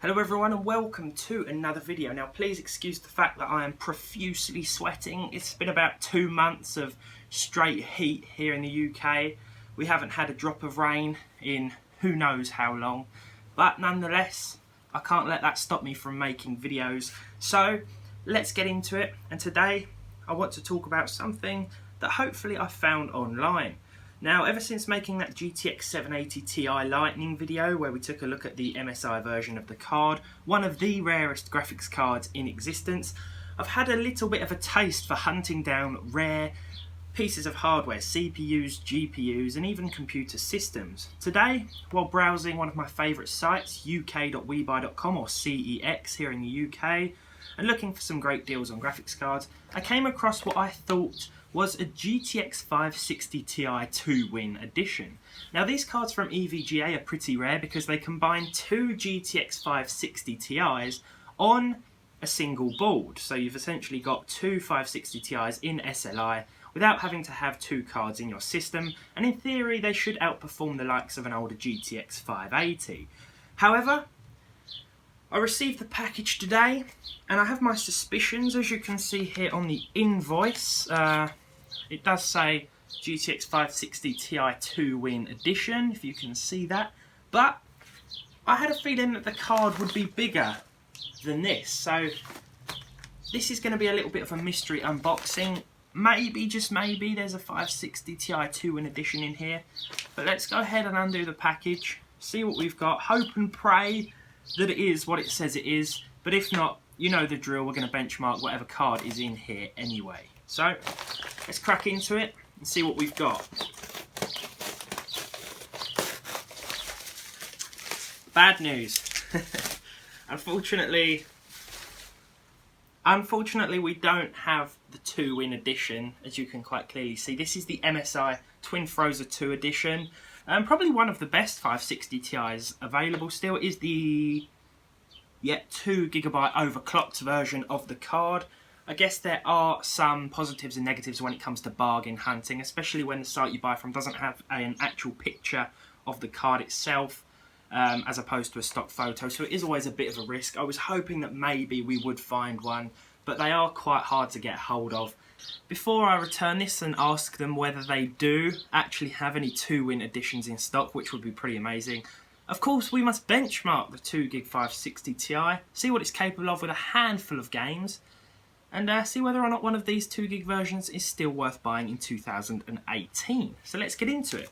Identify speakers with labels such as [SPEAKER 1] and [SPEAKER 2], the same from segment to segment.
[SPEAKER 1] Hello everyone and welcome to another video. Now please excuse the fact that I am profusely sweating. It's been about 2 months of straight heat here in the UK. We haven't had a drop of rain in who knows how long. But nonetheless, I can't let that stop me from making videos. So let's get into it. And today I want to talk about something that hopefully I found online. Now, ever since making that GTX 780 Ti Lightning video where we took a look at the MSI version of the card, one of the rarest graphics cards in existence, I've had a little bit of a taste for hunting down rare pieces of hardware, CPUs, GPUs and even computer systems. Today, while browsing one of my favourite sites, uk.webuy.com or CEX here in the UK, and looking for some great deals on graphics cards, I came across what I thought was a GTX 560 Ti 2-win edition. Now these cards from EVGA are pretty rare because they combine two GTX 560 Ti's on a single board. So you've essentially got two 560 Ti's in SLI without having to have two cards in your system, and in theory they should outperform the likes of an older GTX 580. However, I received the package today and I have my suspicions, as you can see here on the invoice. It does say GTX 560 Ti 2-win edition, if you can see that. But I had a feeling that the card would be bigger than this. So this is going to be a little bit of a mystery unboxing. Maybe, just maybe, there's a 560 Ti 2-win edition in here. But let's go ahead and undo the package, see what we've got. Hope and pray that it is what it says it is. But if not, you know the drill. We're going to benchmark whatever card is in here anyway. So let's crack into it and see what we've got. Bad news. Unfortunately we don't have the 2-win edition, as you can quite clearly see. This is the MSI Twin Frozer 2 edition. Probably one of the best 560 Ti's available still. It is the 2GB overclocked version of the card. I guess there are some positives and negatives when it comes to bargain hunting, especially when the site you buy from doesn't have an actual picture of the card itself, as opposed to a stock photo, so it is always a bit of a risk. I was hoping that maybe we would find one, but they are quite hard to get hold of. Before I return this and ask them whether they do actually have any 2-win editions in stock, which would be pretty amazing, of course we must benchmark the 2GB 560 Ti, see what it's capable of with a handful of games, and see whether or not one of these 2GB versions is still worth buying in 2018. So let's get into it.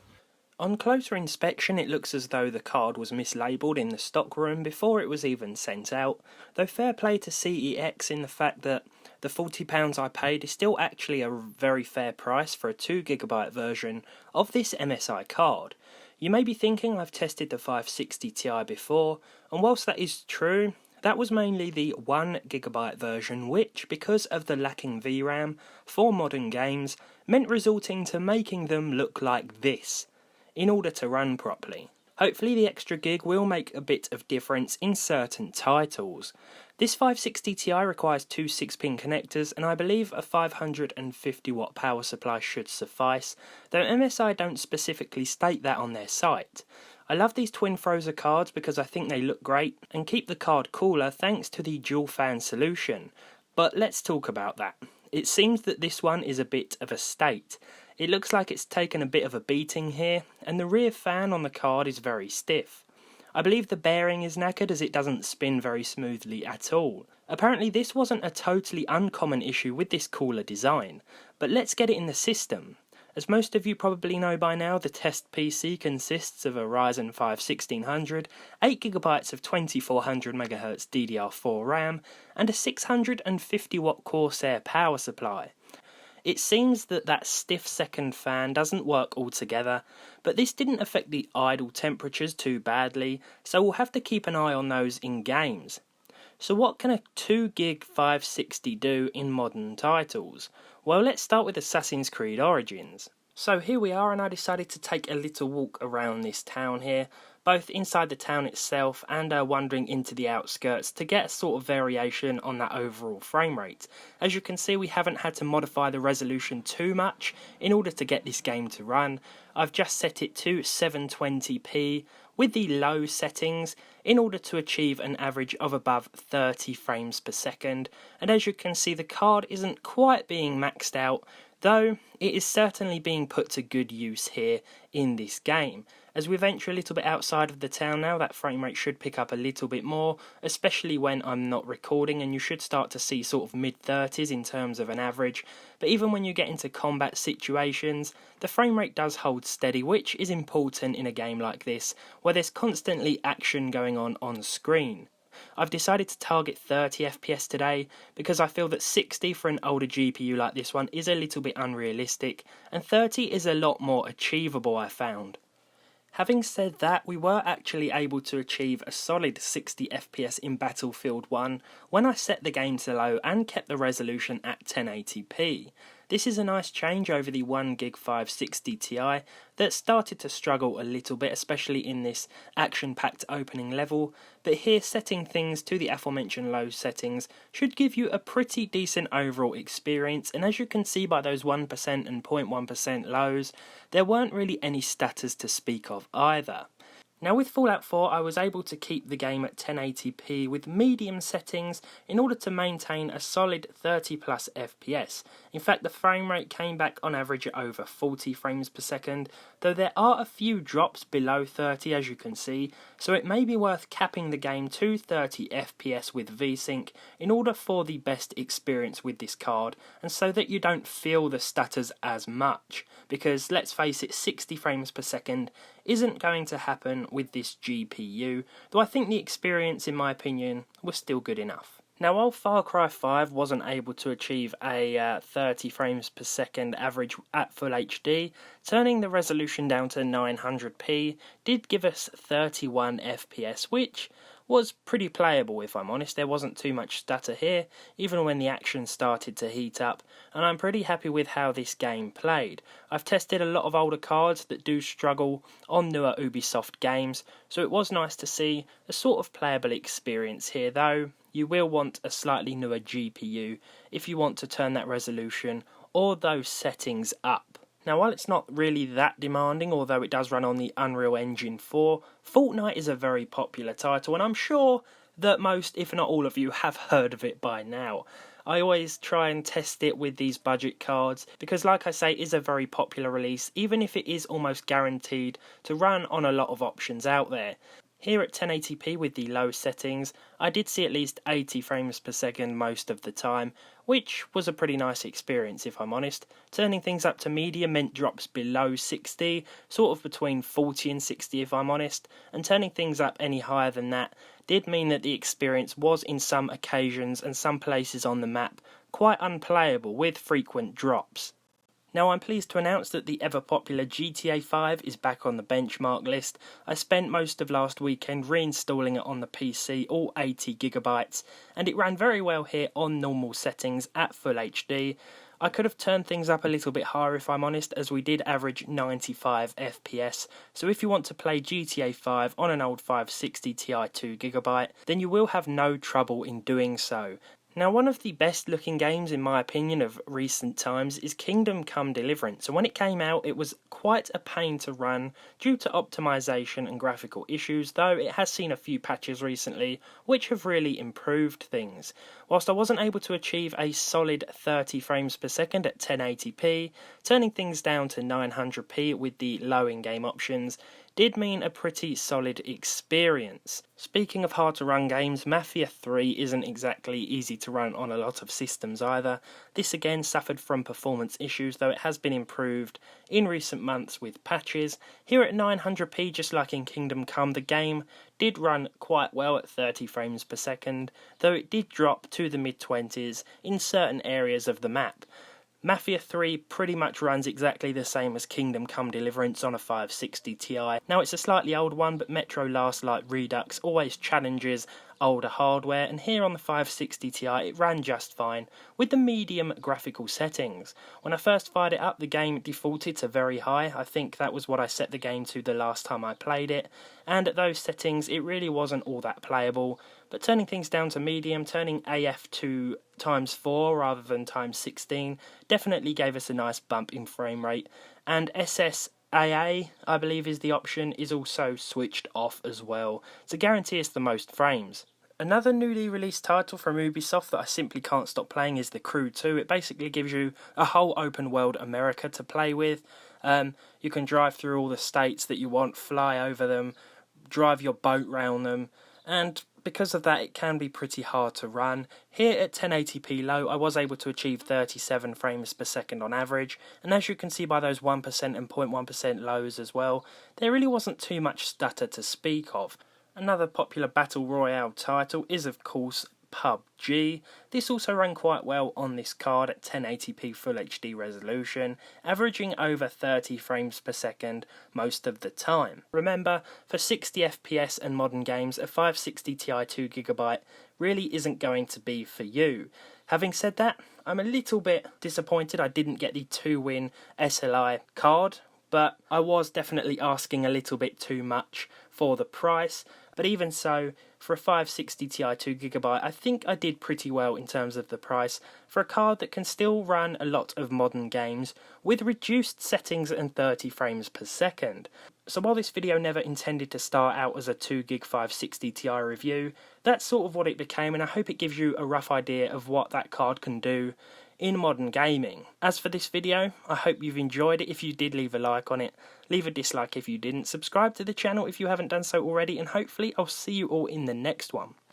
[SPEAKER 1] On closer inspection, it looks as though the card was mislabelled in the stock room before it was even sent out, though fair play to CEX in the fact that the £40 I paid is still actually a very fair price for a 2GB version of this MSI card. You may be thinking I've tested the 560 Ti before, and whilst that is true, that was mainly the 1GB version which, because of the lacking VRAM for modern games, meant resorting to making them look like this in order to run properly. Hopefully the extra gig will make a bit of difference in certain titles. This 560 Ti requires two 6-pin connectors, and I believe a 550 watt power supply should suffice, though MSI don't specifically state that on their site. I love these Twin Frozer cards because I think they look great and keep the card cooler thanks to the dual fan solution. But let's talk about that. It seems that this one is a bit of a state. It looks like it's taken a bit of a beating here, and the rear fan on the card is very stiff. I believe the bearing is knackered as it doesn't spin very smoothly at all. Apparently this wasn't a totally uncommon issue with this cooler design, but let's get it in the system. As most of you probably know by now, the test PC consists of a Ryzen 5 1600, 8GB of 2400MHz DDR4 RAM, and a 650W Corsair power supply. It seems that that stiff second fan doesn't work altogether, but this didn't affect the idle temperatures too badly, so we'll have to keep an eye on those in games. So what can a 2GB 560 do in modern titles? Well, let's start with Assassin's Creed Origins. So here we are, and I decided to take a little walk around this town here, both inside the town itself and wandering into the outskirts to get a sort of variation on that overall frame rate. As you can see, we haven't had to modify the resolution too much in order to get this game to run. I've just set it to 720p with the low settings in order to achieve an average of above 30 frames per second, and as you can see the card isn't quite being maxed out, though it is certainly being put to good use here in this game. As we venture a little bit outside of the town now, that frame rate should pick up a little bit more, especially when I'm not recording, and you should start to see sort of mid-30s in terms of an average. But even when you get into combat situations, the frame rate does hold steady, which is important in a game like this, where there's constantly action going on screen. I've decided to target 30 FPS today because I feel that 60 for an older GPU like this one is a little bit unrealistic, and 30 is a lot more achievable, I found. Having said that, we were actually able to achieve a solid 60 FPS in Battlefield 1 when I set the game to low and kept the resolution at 1080p. This is a nice change over the 1GB 560 Ti that started to struggle a little bit, especially in this action-packed opening level, but here setting things to the aforementioned low settings should give you a pretty decent overall experience, and as you can see by those 1% and 0.1% lows, there weren't really any stutters to speak of either. Now with Fallout 4 I was able to keep the game at 1080p with medium settings in order to maintain a solid 30 plus FPS. In fact the frame rate came back on average at over 40 frames per second, though there are a few drops below 30 as you can see, so it may be worth capping the game to 30 FPS with VSync in order for the best experience with this card, and so that you don't feel the stutters as much, because let's face it, 60 frames per second isn't going to happen with this GPU, though I think the experience in my opinion was still good enough. Now while Far Cry 5 wasn't able to achieve a 30 frames per second average at Full HD, turning the resolution down to 900p did give us 31 FPS, which was pretty playable if I'm honest. There wasn't too much stutter here, even when the action started to heat up, and I'm pretty happy with how this game played. I've tested a lot of older cards that do struggle on newer Ubisoft games, so it was nice to see a sort of playable experience here, though you will want a slightly newer GPU if you want to turn that resolution or those settings up. Now while it's not really that demanding, although it does run on the Unreal Engine 4, Fortnite is a very popular title, and I'm sure that most, if not all of you, have heard of it by now. I always try and test it with these budget cards, because like I say, it is a very popular release, even if it is almost guaranteed to run on a lot of options out there. Here at 1080p with the low settings, I did see at least 80 frames per second most of the time, which was a pretty nice experience if I'm honest. Turning things up to medium meant drops below 60, sort of between 40 and 60 if I'm honest, and turning things up any higher than that did mean that the experience was in some occasions and some places on the map quite unplayable with frequent drops. Now I'm pleased to announce that the ever popular GTA 5 is back on the benchmark list. I spent most of last weekend reinstalling it on the PC, all 80GB, and it ran very well here on normal settings at Full HD. I could have turned things up a little bit higher if I'm honest, as we did average 95 FPS, so if you want to play GTA 5 on an old 560 Ti 2GB, then you will have no trouble in doing so. Now one of the best looking games in my opinion of recent times is Kingdom Come Deliverance, and when it came out it was quite a pain to run due to optimization and graphical issues, though it has seen a few patches recently which have really improved things. Whilst I wasn't able to achieve a solid 30 frames per second at 1080p, turning things down to 900p with the low in-game options did mean a pretty solid experience. Speaking of hard to run games, Mafia 3 isn't exactly easy to run on a lot of systems either. This again suffered from performance issues, though it has been improved in recent months with patches. Here at 900p, just like in Kingdom Come, the game did run quite well at 30 frames per second, though it did drop to the mid-20s in certain areas of the map. Mafia 3 pretty much runs exactly the same as Kingdom Come Deliverance on a 560 Ti. Now it's a slightly old one, but Metro Last Light Redux always challenges older hardware, and here on the 560 Ti it ran just fine with the medium graphical settings. When I first fired it up, the game defaulted to very high. I think that was what I set the game to the last time I played it, and at those settings it really wasn't all that playable, but turning things down to medium, turning AF to ×4 rather than ×16 definitely gave us a nice bump in frame rate, and SS AA, I believe is the option, is also switched off as well to guarantee us the most frames. Another newly released title from Ubisoft that I simply can't stop playing is The Crew 2. It basically gives you a whole open world America to play with. You can drive through all the states that you want, fly over them, drive your boat round them, and because of that it can be pretty hard to run. Here at 1080p low I was able to achieve 37 frames per second on average, and as you can see by those 1% and 0.1% lows as well, there really wasn't too much stutter to speak of. Another popular Battle Royale title is of course PUBG. This also ran quite well on this card at 1080p Full HD resolution, averaging over 30 frames per second most of the time. Remember, for 60 FPS and modern games, a 560 Ti 2GB really isn't going to be for you. Having said that, I'm a little bit disappointed I didn't get the 2-win SLI card, but I was definitely asking a little bit too much for the price. But even so, for a 560 Ti 2GB, I think I did pretty well in terms of the price for a card that can still run a lot of modern games with reduced settings and 30 frames per second. So while this video never intended to start out as a 2GB 560 Ti review, that's sort of what it became, and I hope it gives you a rough idea of what that card can do in modern gaming. As for this video, I hope you've enjoyed it. If you did, leave a like on it, leave a dislike if you didn't, subscribe to the channel if you haven't done so already, and hopefully I'll see you all in the next one.